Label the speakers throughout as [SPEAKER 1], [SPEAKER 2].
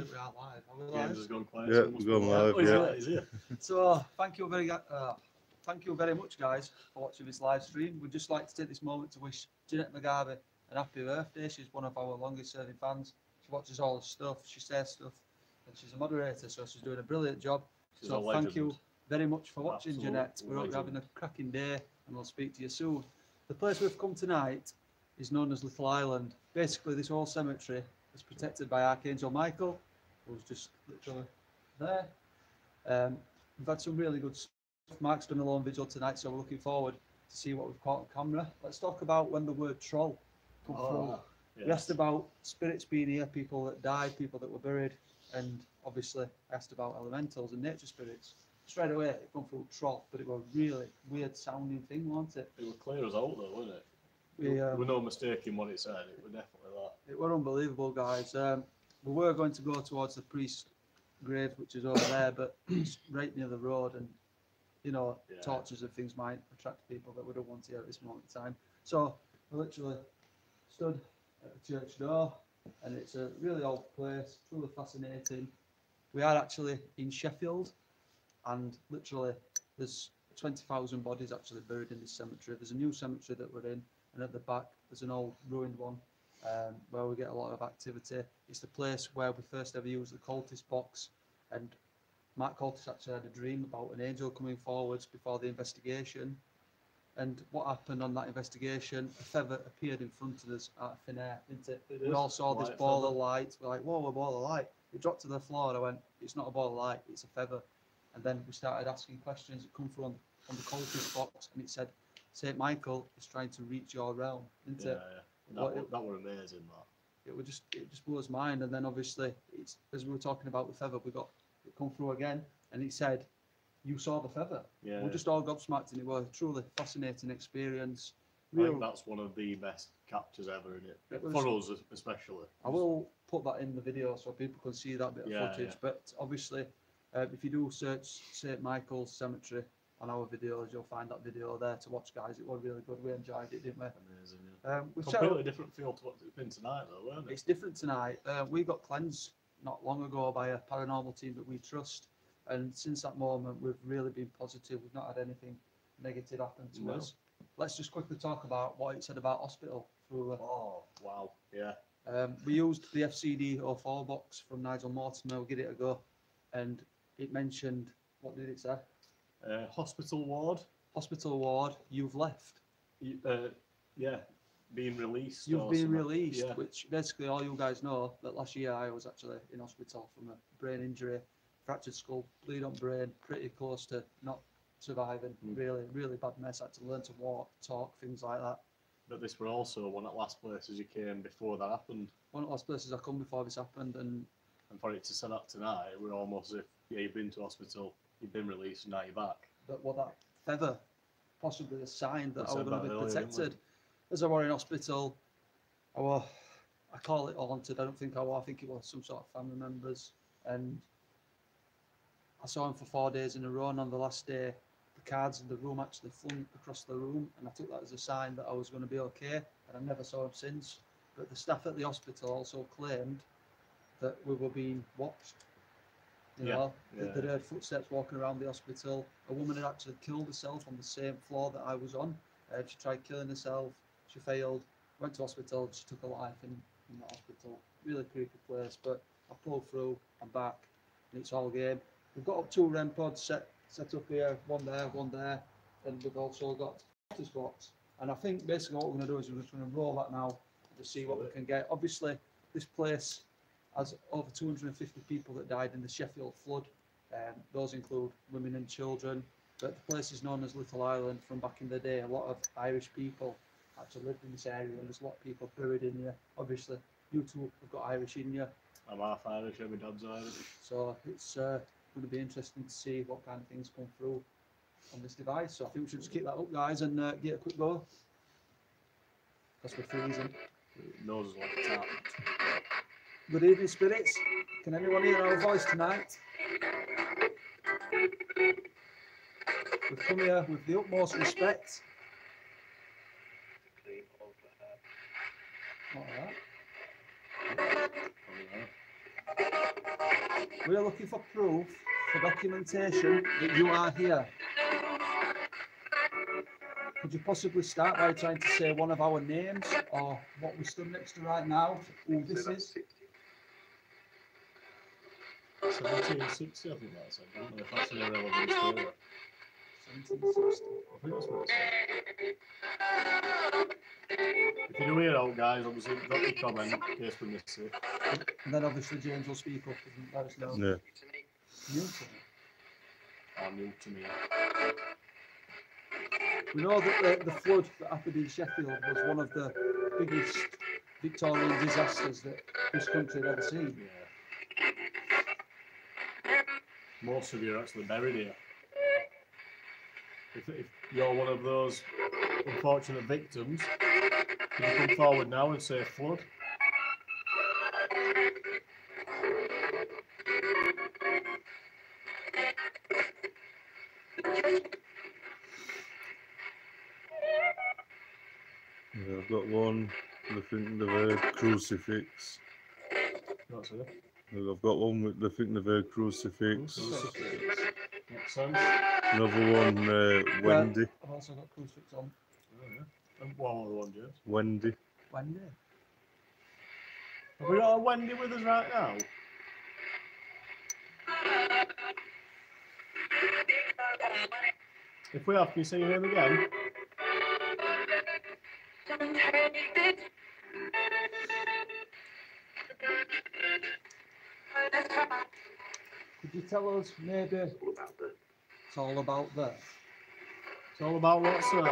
[SPEAKER 1] think we are live. Are we
[SPEAKER 2] James
[SPEAKER 1] live?
[SPEAKER 2] has gone quiet.
[SPEAKER 3] Yeah,
[SPEAKER 2] so
[SPEAKER 3] we've gone live.
[SPEAKER 2] Oh, he's
[SPEAKER 3] Yeah.
[SPEAKER 2] here, he's here.
[SPEAKER 1] So thank you very much, guys, for watching this live stream. We'd just like to take this moment to wish Jeanette McGarvey an happy birthday. She's one of our longest-serving fans. She watches all the stuff, she says stuff, and she's a moderator, so she's doing a brilliant job.
[SPEAKER 2] She's
[SPEAKER 1] so
[SPEAKER 2] a
[SPEAKER 1] thank you
[SPEAKER 2] legend.
[SPEAKER 1] very much for watching,
[SPEAKER 2] Absolute
[SPEAKER 1] Jeanette. We hope you're having a cracking day, and we'll speak to you soon. The place we've come tonight is known as Little Island. Basically, this whole cemetery is protected by Archangel Michael, who's just literally there. We've had some really good stuff. Mark's done a long vigil tonight, so we're looking forward to see what we've caught on camera. Let's talk about when the word troll come through.
[SPEAKER 2] Yes.
[SPEAKER 1] We asked about spirits being here, people that died, people that were buried, and obviously I asked about elementals and nature spirits. Straight away, it come through troll, but it was a really weird sounding thing, wasn't it?
[SPEAKER 2] It was clear as out though, wasn't it?
[SPEAKER 1] We,
[SPEAKER 2] There was no mistaking what it said. It was definitely that.
[SPEAKER 1] It were unbelievable, guys. We were going to go towards the priest's grave, which is over there, but it's right near the road, and you know,
[SPEAKER 2] Yeah.
[SPEAKER 1] torches and things might attract people that we don't want to at this moment in time. So we literally stood at the church door, and it's a really old place, truly fascinating. We are actually in Sheffield, and literally there's 20,000 bodies actually buried in this cemetery. There's a new cemetery that we're in, and at the back there's an old ruined one where we get a lot of activity. It's the place where we first ever used the cultist box, and Mark Cultist actually had a dream about an angel coming forwards before the investigation. And what happened on that investigation, a feather appeared in front of us out of thin air, didn't it? We all saw this ball of light. We're like, whoa, a ball of light. It dropped to the floor, and I went, it's not a ball of light, it's a feather. And then we started asking questions. It come from on the cultist box, and it said, St. Michael is trying to reach your realm, didn't it?
[SPEAKER 2] Yeah. That were amazing, that.
[SPEAKER 1] It just blew us mind. And then obviously, it's as we were talking about the feather, we got it come through again, and he said, you saw the feather.
[SPEAKER 2] Yeah.
[SPEAKER 1] We just all gobsmacked, and it was a truly fascinating experience.
[SPEAKER 2] I think that's one of the best captures ever in it. For us especially.
[SPEAKER 1] I will put that in the video so people can see that bit of footage. Yeah. But obviously, if you do search St. Michael's Cemetery on our videos, you'll find that video there to watch, guys. It was really good. We enjoyed it, didn't we?
[SPEAKER 2] Amazing, yeah. Completely different feel to what it's been tonight, though, weren't it?
[SPEAKER 1] It's different tonight. We got cleansed not long ago by a paranormal team that we trust, and since that moment we've really been positive. We've not had anything negative happen to us. Let's just quickly talk about what it said about hospital through
[SPEAKER 2] oh wow, yeah.
[SPEAKER 1] We used the FCD 04 box from Nigel Mortimer. We'll give it a go, and it mentioned, what did it say?
[SPEAKER 2] Hospital ward,
[SPEAKER 1] you've left.
[SPEAKER 2] Yeah, being released.
[SPEAKER 1] You've been released, yeah. Which basically all you guys know that last year I was actually in hospital from a brain injury, fractured skull, bleed on brain, pretty close to not surviving. Really, really bad mess. I had to learn to walk, talk, things like that.
[SPEAKER 2] But this were also one of the last places you came before that happened.
[SPEAKER 1] One of the last places I come before this happened, and
[SPEAKER 2] for it to set up tonight, we're almost as if you've been to hospital, you've been released, and now you're back.
[SPEAKER 1] But what that feather, possibly a sign that I was going to be protected. As I were in hospital, I call it haunted. I don't think I think it was some sort of family members, and I saw him for 4 days in a row, and on the last day, the cards in the room actually flung across the room, and I took that as a sign that I was going to be okay, and I never saw him since. But the staff at the hospital also claimed that we were being watched. You know, they heard footsteps walking around the hospital. A woman had actually killed herself on the same floor that I was on. She tried killing herself. She failed. Went to hospital. She took her life in the hospital. Really creepy place. But I pulled through. I'm back, and it's all game. We've got up 2 REM pods set up here. One there, and we've also got this box. And I think basically what we're going to do is we're just going to roll that now to see what we can get. Obviously, this place has over 250 people that died in the Sheffield flood. Those include women and children. But the place is known as Little Island from back in the day. A lot of Irish people actually lived in this area, and there's a lot of people buried in here. Obviously, you two have got Irish in you.
[SPEAKER 2] I'm half Irish, my dad's Irish.
[SPEAKER 1] So it's going to be interesting to see what kind of things come through on this device. So I think we should just keep that up, guys, and get a quick go. Because we're freezing.
[SPEAKER 2] Nose is like a tap.
[SPEAKER 1] Good evening, spirits. Can anyone hear our voice tonight? We've come here with the utmost respect. All right. We're looking for proof, for documentation that you are here. Could you possibly start by trying to say one of our names or what we stood next to right now, who this is?
[SPEAKER 2] 1760, I think that's it. I don't know if that's an irrelevant story.
[SPEAKER 1] 1760.
[SPEAKER 2] I think that's what it said. If you do hear out, guys, obviously drop a comment in case we miss it.
[SPEAKER 1] And then obviously James will speak up and let us know.
[SPEAKER 3] Yeah.
[SPEAKER 1] New to me.
[SPEAKER 2] Or new to me.
[SPEAKER 1] We know that the flood that happened in Sheffield was one of the biggest Victorian disasters that this country had ever seen.
[SPEAKER 2] Yeah. Most of you are actually buried here. If you're one of those unfortunate victims, can you come forward now and say flood?
[SPEAKER 3] Yeah, I've got one. I think they've a crucifix.
[SPEAKER 2] What's it?
[SPEAKER 3] I've got one with the think they've a crucifix.
[SPEAKER 2] Crucifix. Makes sense.
[SPEAKER 3] Another one, Wendy.
[SPEAKER 1] I've also got crucifix on.
[SPEAKER 2] Oh, yeah. And one other one, James.
[SPEAKER 3] Wendy.
[SPEAKER 1] Wendy.
[SPEAKER 2] Have we got a Wendy with us right now? If we have, can you say your name again?
[SPEAKER 1] Could you tell us maybe it's all about that?
[SPEAKER 2] It's all about what, sir?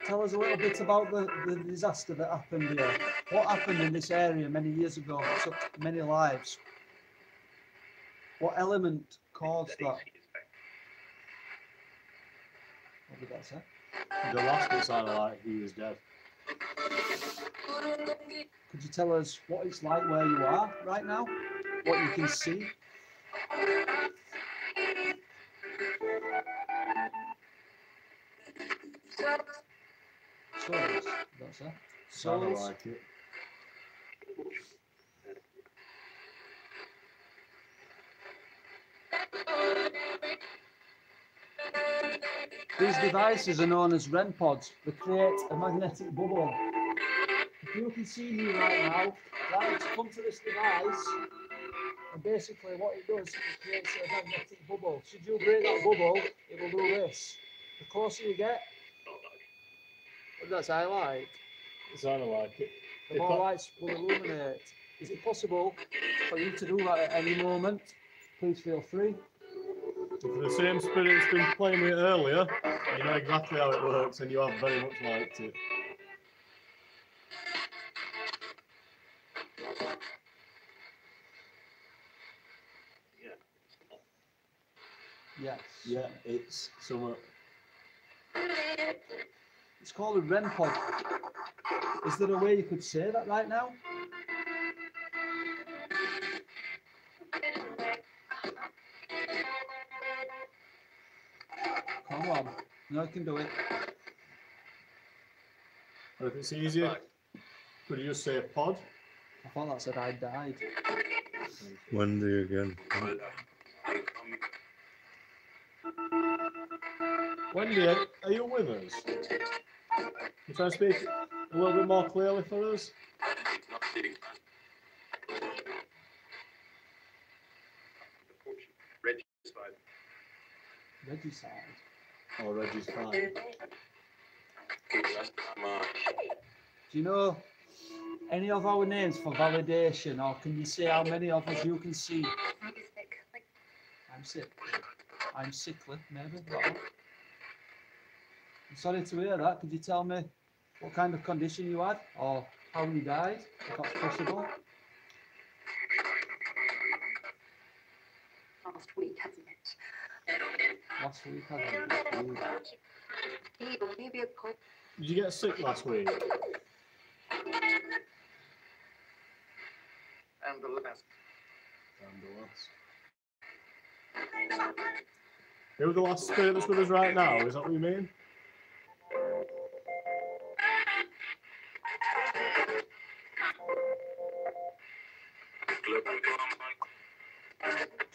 [SPEAKER 1] Tell us a little bit about the disaster that happened here. What happened in this area many years ago that took many lives? What element caused that? What did that say?
[SPEAKER 2] The last bit sounded like he was dead.
[SPEAKER 1] Could you tell us what it's like where you are right now? What you can see? Souls, that's it.
[SPEAKER 2] Sounded
[SPEAKER 1] Souls.
[SPEAKER 2] like it.
[SPEAKER 1] These devices are known as REM pods. They create a magnetic bubble. If you can see me right now, right, come to this device, and basically what it does, it creates a magnetic bubble. Should you break that bubble, it will do this. The closer you get, what does that like?
[SPEAKER 2] It sounded like it.
[SPEAKER 1] The more lights will illuminate. Is it possible for you to do that at any moment? Please feel free.
[SPEAKER 2] If the same spirit's been playing with it earlier, you know exactly how it works and you have very much liked it.
[SPEAKER 1] Yes.
[SPEAKER 2] Yeah, it's somewhat.
[SPEAKER 1] It's called a REM pod. Is there a way you could say that right now? Come on. No, I can do it.
[SPEAKER 2] Or if it's easier, could you just say pod?
[SPEAKER 1] I thought that said I died.
[SPEAKER 3] Wendy again.
[SPEAKER 2] Wendy, are you with us? You try to speak a little bit more clearly for us?
[SPEAKER 1] Regicide.
[SPEAKER 2] Oh, Reggie's fine.
[SPEAKER 1] Do you know any of our names for validation, or can you say how many of us you can see? I'm sick. I'm sickly, maybe. I'm sorry to hear that. Could you tell me what kind of condition you had, or how you died, if that's possible?
[SPEAKER 4] Last week, hasn't it?
[SPEAKER 1] Last week, hasn't it?
[SPEAKER 4] Maybe a cold.
[SPEAKER 2] Did you get sick last week?
[SPEAKER 4] Ambulance.
[SPEAKER 2] Who the last spirit that's with us right now? Is that what you mean?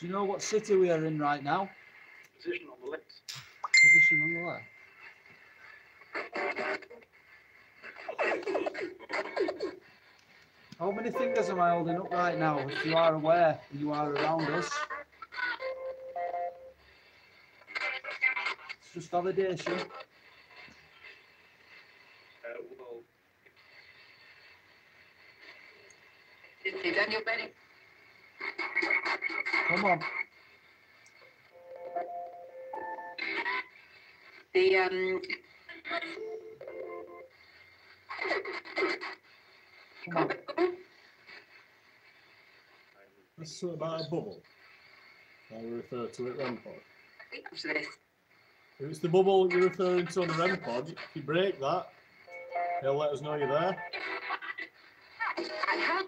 [SPEAKER 1] Do you know what city we are in right now?
[SPEAKER 4] Position on the left.
[SPEAKER 1] Position on the left. How many fingers am I holding up right now? If you are aware, you are around us. It's just validation.
[SPEAKER 4] Well, is Daniel Benny?
[SPEAKER 1] Come on. Come on.
[SPEAKER 2] This is something about a bubble. I refer to it REM pod.
[SPEAKER 4] What's this?
[SPEAKER 2] If it's the bubble you're referring to on the REM pod, if you break that, it'll let us know you're there.
[SPEAKER 4] I have.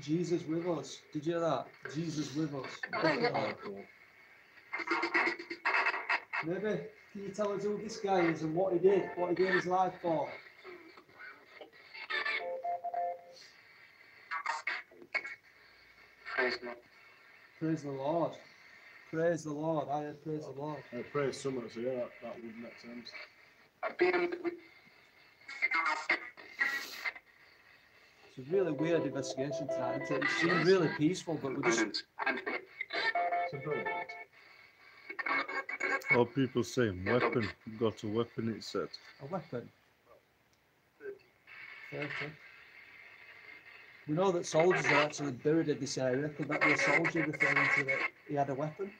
[SPEAKER 1] Jesus with us. Did you hear that? Jesus with us.
[SPEAKER 2] Oh, cool.
[SPEAKER 1] Maybe, can you tell us who this guy is and what he did? What he gave his life for? Praise the Lord. Praise the Lord. I heard praise the Lord.
[SPEAKER 2] Praise someone, so yeah, that would make sense.
[SPEAKER 1] It's a really weird investigation tonight. It seemed really peaceful, but we just...
[SPEAKER 2] It's a brilliant.
[SPEAKER 3] Or people saying weapon. Got a weapon, it said.
[SPEAKER 1] A weapon. 30. We know that soldiers are actually buried in this area. Could that be a soldier referring to that he had a weapon?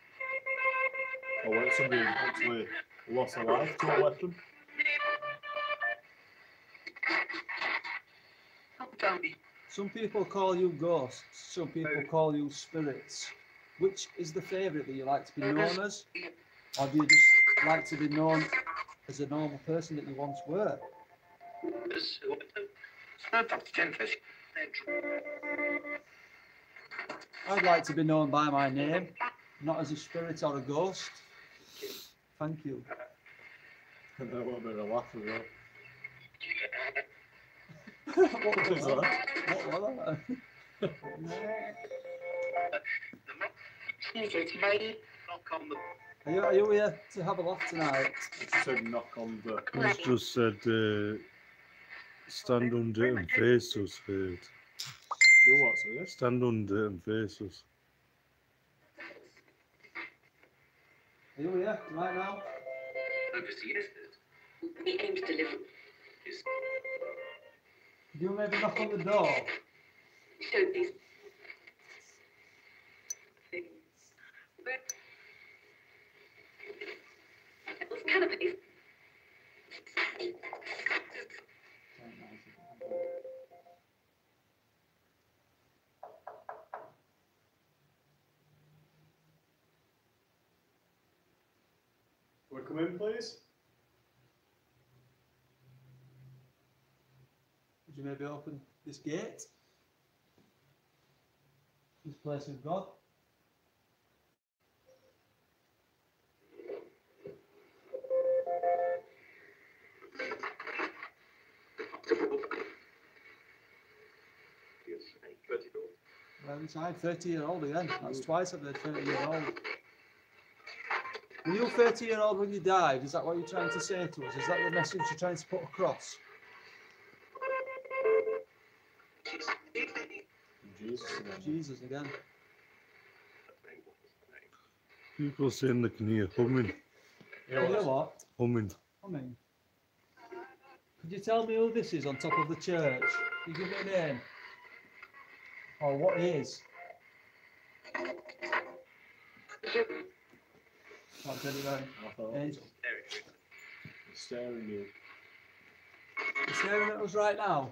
[SPEAKER 2] Or when somebody actually lost a life to a weapon.
[SPEAKER 1] Some people call you ghosts, some people call you spirits. Which is the favourite that you like to be known as? Or do you just like to be known as a normal person that you once were? I'd like to be known by my name, not as a spirit or a ghost. Thank you.
[SPEAKER 2] And that would be a laugh as well.
[SPEAKER 1] What was that? What was that? Are you here to have a laugh tonight?
[SPEAKER 2] She said knock on the...
[SPEAKER 3] He's just said stand under and face us, heard.
[SPEAKER 2] Do what, sir?
[SPEAKER 3] Stand under and face us.
[SPEAKER 1] Are you here right now?
[SPEAKER 4] We aim to deliver.
[SPEAKER 1] Could you maybe knock on the door?
[SPEAKER 4] Show these things. Canopies.
[SPEAKER 2] Will we come in, please?
[SPEAKER 1] Would you maybe open this gate? This place of God? Well, inside 30-year-old again. That's twice I've heard 30-year-old. Were you 30-year-old when you died? Is that what you're trying to say to us? Is that the message you're trying to put across? Jesus again.
[SPEAKER 3] People saying they can hear humming.
[SPEAKER 1] You know what?
[SPEAKER 3] Humming.
[SPEAKER 1] Humming. Could you tell me who this is on top of the church? Can you give me a name? Or what is? Can't get it right. Angel.
[SPEAKER 2] Staring at you.
[SPEAKER 1] You're staring at us right now.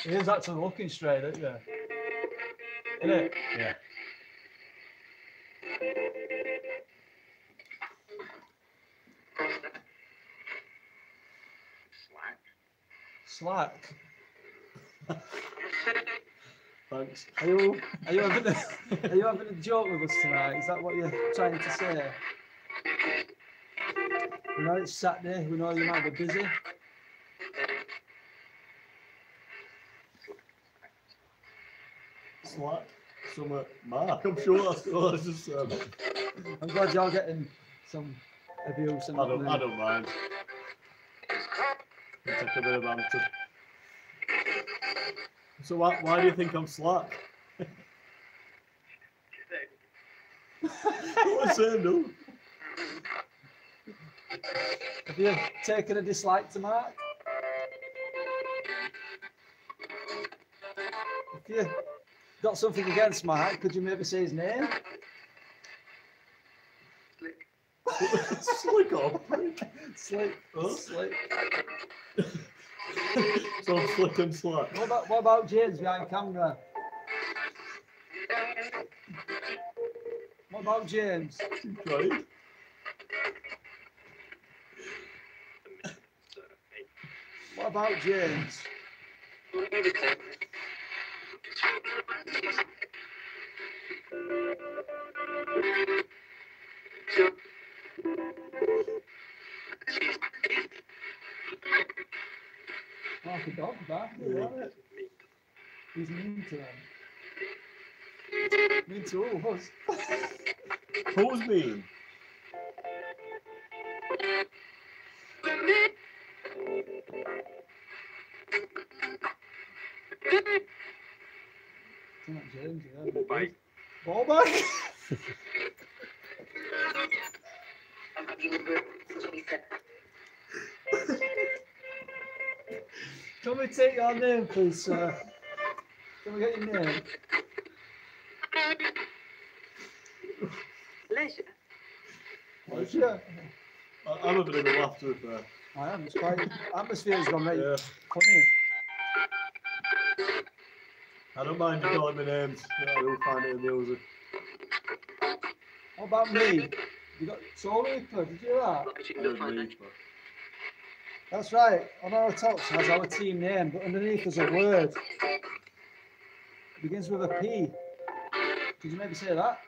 [SPEAKER 1] He is actually looking straight at you. Isn't it?
[SPEAKER 2] Yeah.
[SPEAKER 1] Slack.
[SPEAKER 2] Thanks.
[SPEAKER 1] Are you having a joke with us tonight? Is that what you're trying to say? We know it's Saturday. We know you might be busy.
[SPEAKER 2] Slack. Some Mark, I'm sure that's just.
[SPEAKER 1] I'm glad you're getting some abuse and
[SPEAKER 2] I don't mind. I'll take a bit of banter. So why do you think I'm slack? What I say, no?
[SPEAKER 1] Have you taken a dislike to Mark? If you got something against Mark, could you maybe say his name?
[SPEAKER 2] Slick or prick?
[SPEAKER 1] Slick.
[SPEAKER 2] Huh?
[SPEAKER 1] Slick.
[SPEAKER 2] So I'm slick and slack.
[SPEAKER 1] What about James behind camera? What about James?
[SPEAKER 2] Right?
[SPEAKER 1] What about James? Like a dog back, isn't it? He's mean to them. Mean to all of us.
[SPEAKER 2] Who's mean?
[SPEAKER 1] It's not James, yeah. Ball back. Can we take your name, please, sir? Can we get your name?
[SPEAKER 4] Leisure.
[SPEAKER 1] Yeah.
[SPEAKER 2] I'm a bit of a laugh to it there.
[SPEAKER 1] I am. It's quite. Atmosphere's gone right.
[SPEAKER 2] Yeah.
[SPEAKER 1] Funny.
[SPEAKER 2] I don't mind you calling me names. Yeah, I do find it amusing.
[SPEAKER 1] What about me? You got Soul Reaper, did you hear that?
[SPEAKER 2] I don't read, but
[SPEAKER 1] That's right. On our tops has our team name, but underneath there's a word. It begins with a P. Could you maybe say that?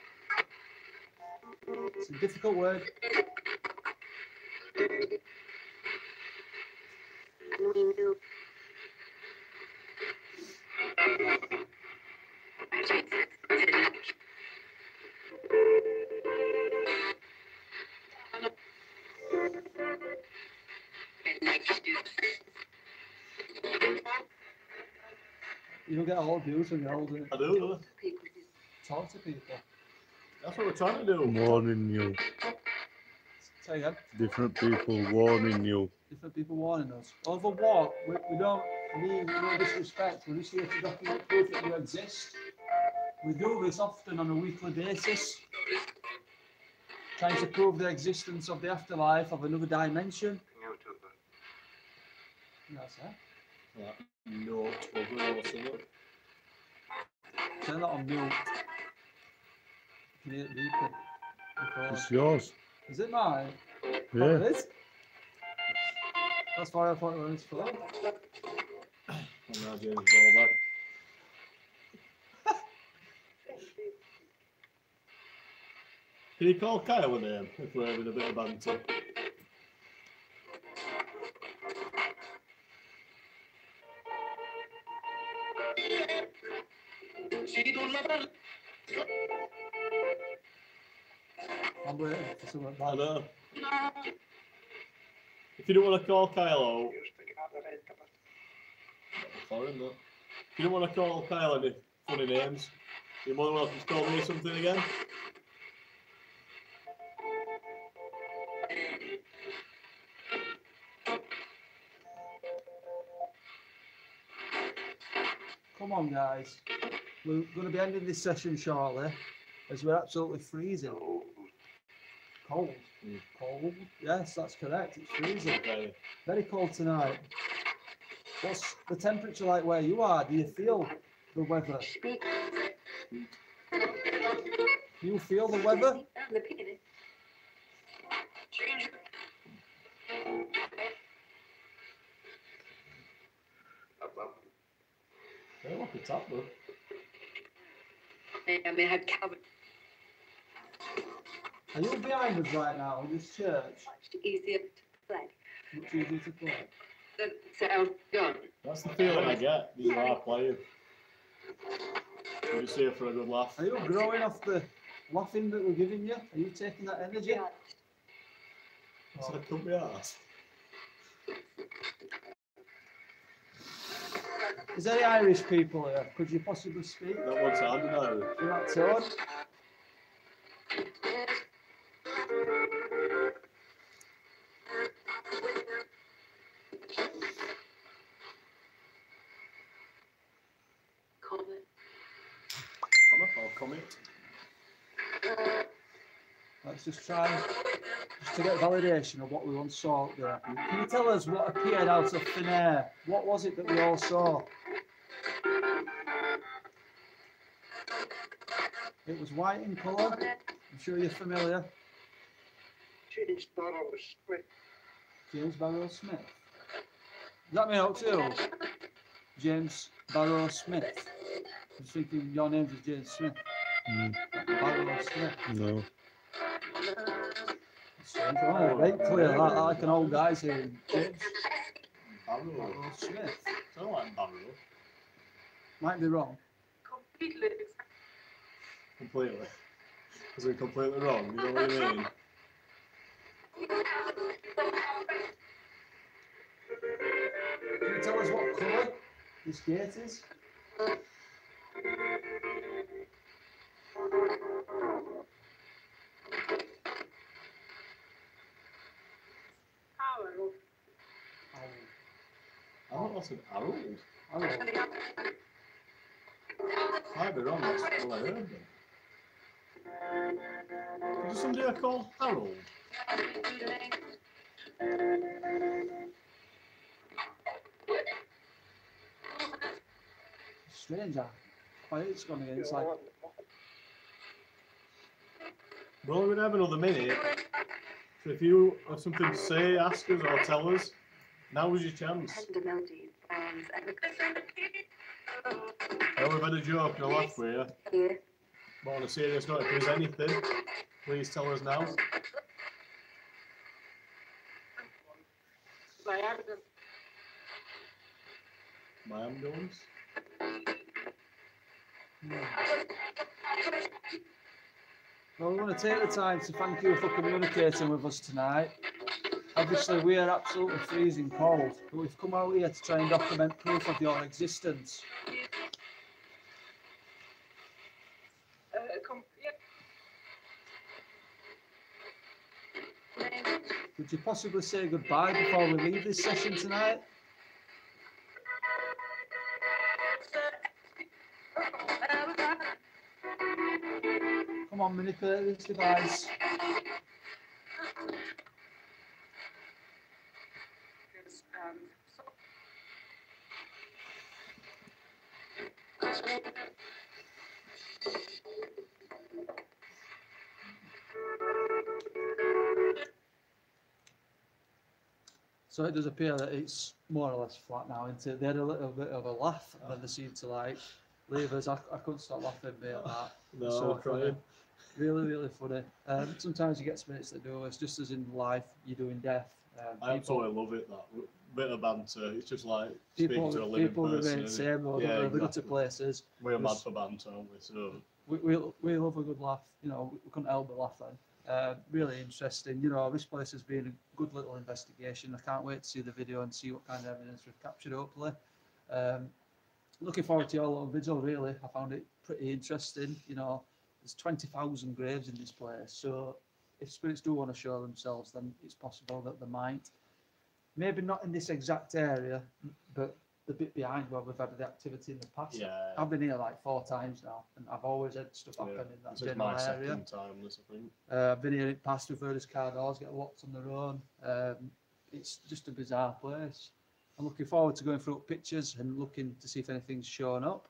[SPEAKER 1] It's a difficult word. You don't get all abused when you're older.
[SPEAKER 2] I do.
[SPEAKER 1] Talk to people.
[SPEAKER 2] That's what we're trying to do.
[SPEAKER 3] Warning you.
[SPEAKER 1] Say again.
[SPEAKER 3] Different people warning you.
[SPEAKER 1] Different people warning us. Over what? We don't mean no disrespect. We're just here to document proof that you exist. We do this often on a weekly basis, trying to prove the existence of the afterlife, of another dimension. That's it.
[SPEAKER 2] Like, note over or something.
[SPEAKER 1] Turn that on mute. Can you hear it beeping? Before-
[SPEAKER 3] It's yours.
[SPEAKER 1] Is it mine? Oh,
[SPEAKER 3] Yeah.
[SPEAKER 1] it is? That's why I thought it was for.
[SPEAKER 2] And now James ball back. Can you call Kyle a name if we're having a bit of banter?
[SPEAKER 1] I'm waiting for someone
[SPEAKER 2] I
[SPEAKER 1] bad.
[SPEAKER 2] know. If you don't want to call Kyle out, sorry, no. If you don't want to call Kyle any funny names, you're more than welcome to call me something again.
[SPEAKER 1] Come on, guys. We're going to be ending this session shortly, as we're absolutely freezing. Cold.
[SPEAKER 2] Mm.
[SPEAKER 1] Cold. Yes, that's correct. It's freezing.
[SPEAKER 2] Okay.
[SPEAKER 1] Very cold tonight. What's the temperature like where you are? Do you feel the weather? Do you feel the weather?
[SPEAKER 2] Yeah, look, it's up, though.
[SPEAKER 4] I mean, I had Calvin.
[SPEAKER 1] Are you behind us right now in this church?
[SPEAKER 4] Much easier to play.
[SPEAKER 1] Much easier to play.
[SPEAKER 4] So I was gone.
[SPEAKER 2] That's the feeling I get. You are playing. You're just here for a good laugh.
[SPEAKER 1] Are you growing off the laughing that we're giving you? Are you taking that energy?
[SPEAKER 4] Yeah.
[SPEAKER 2] That's a company ass.
[SPEAKER 1] Is there any Irish people here? Could you possibly speak?
[SPEAKER 2] That one sound in Irish.
[SPEAKER 1] In that tone?
[SPEAKER 4] Comment.
[SPEAKER 2] Comment.
[SPEAKER 1] Let's just try just to get validation of what we once saw up there. Can you tell us what appeared out of thin air? What was it that we all saw? It was white in colour. I'm sure you're familiar.
[SPEAKER 5] James Barrow Smith.
[SPEAKER 1] James Barrow Smith. Does that mean out too? James Barrow Smith. I'm thinking your name is James Smith. Barrow Smith.
[SPEAKER 3] No.
[SPEAKER 1] Strange, right? Right, clear that. I like an old guy's here. James
[SPEAKER 2] Barrow.
[SPEAKER 1] Barrow Smith.
[SPEAKER 2] Sound like Barrow.
[SPEAKER 1] Might be wrong.
[SPEAKER 4] Completely.
[SPEAKER 2] Completely. Is it completely wrong? You know what I mean?
[SPEAKER 1] Can you tell us what colour this gate is?
[SPEAKER 2] I thought that's an arrow.
[SPEAKER 1] I don't know.
[SPEAKER 2] Might be wrong, that's all I heard then. Is there somebody I call Harold?
[SPEAKER 1] Strange, that. Why it's gone again? It's like,
[SPEAKER 2] We're only going to have another minute. So if you have something to say, ask us or tell us, now is your chance.
[SPEAKER 4] Tender melodies, sounds, and
[SPEAKER 2] I know we've had a joke and a laugh with you,
[SPEAKER 4] here.
[SPEAKER 2] but on a serious note, if there's anything, please tell us now. My ambulance.
[SPEAKER 1] well, we want to take the time to thank you for communicating with us tonight. Obviously, we are absolutely freezing cold, but we've come out here to try and document proof of your existence. Could you possibly say goodbye before we leave this session tonight? Come on, manipulate this device. So it does appear that it's more or less flat now, isn't it? They had a little bit of a laugh and then they seemed to like leave us. I couldn't stop laughing at that.
[SPEAKER 2] No,
[SPEAKER 1] So
[SPEAKER 2] I'm crying.
[SPEAKER 1] Really, really funny. Sometimes you get spirits that do this, just as in life, you do in death.
[SPEAKER 2] I absolutely love it, that bit of banter. It's just like speaking to a living
[SPEAKER 1] people
[SPEAKER 2] person.
[SPEAKER 1] remain the
[SPEAKER 2] isn't it?
[SPEAKER 1] same, though,
[SPEAKER 2] Yeah,
[SPEAKER 1] don't they? They go to
[SPEAKER 2] exactly.
[SPEAKER 1] places.
[SPEAKER 2] We're mad
[SPEAKER 1] Just-
[SPEAKER 2] for banter, aren't we? So
[SPEAKER 1] We love a good laugh. You know, we couldn't help but laugh then. Really interesting. You know, this place has been a good little investigation. I can't wait to see the video and see what kind of evidence we've captured, hopefully. Looking forward to your little vigil, really. I found it pretty interesting. You know, there's 20,000 graves in this place. So if spirits do want to show themselves, then it's possible that they might. Maybe not in this exact area, but the bit behind where we've had the activity in the past.
[SPEAKER 2] yeah,
[SPEAKER 1] I've been here like 4 times now, and I've always had stuff happen
[SPEAKER 2] yeah.
[SPEAKER 1] in that
[SPEAKER 2] This is
[SPEAKER 1] general
[SPEAKER 2] my
[SPEAKER 1] area.
[SPEAKER 2] second time, this I think.
[SPEAKER 1] I've been here in the past, we've heard his car doors get locked on their own. It's just a bizarre place. I'm looking forward to going through pictures and looking to see if anything's shown up.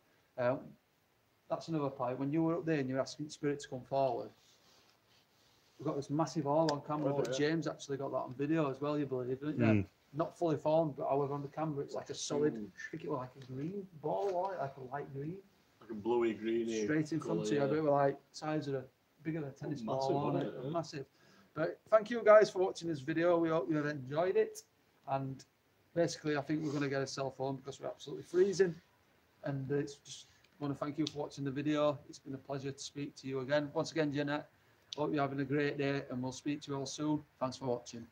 [SPEAKER 1] That's another point. When you were up there and you were asking Spirit to come forward, we've got this massive hall on camera,
[SPEAKER 2] Oh,
[SPEAKER 1] but
[SPEAKER 2] yeah.
[SPEAKER 1] James actually got that on video as well, you believe, didn't you?
[SPEAKER 3] Mm.
[SPEAKER 1] Not fully formed, but however on the camera it's like a solid,
[SPEAKER 2] Huge.
[SPEAKER 1] I think it was like a green ball, or like a light green,
[SPEAKER 2] Like a bluey, greeny.
[SPEAKER 1] straight in front of you.
[SPEAKER 2] colour,
[SPEAKER 1] But it was like size of bigger than a tennis
[SPEAKER 2] Massive,
[SPEAKER 1] ball on
[SPEAKER 2] wasn't
[SPEAKER 1] it,
[SPEAKER 2] it? Yeah.
[SPEAKER 1] massive. But thank you guys for watching this video. We hope you have enjoyed it. And basically, I think we're going to get a cell phone because we're absolutely freezing, and it's just want to thank you for watching the video. It's been a pleasure to speak to you again. Once again, Jeanette, hope you're having a great day, and we'll speak to you all soon. Thanks for watching.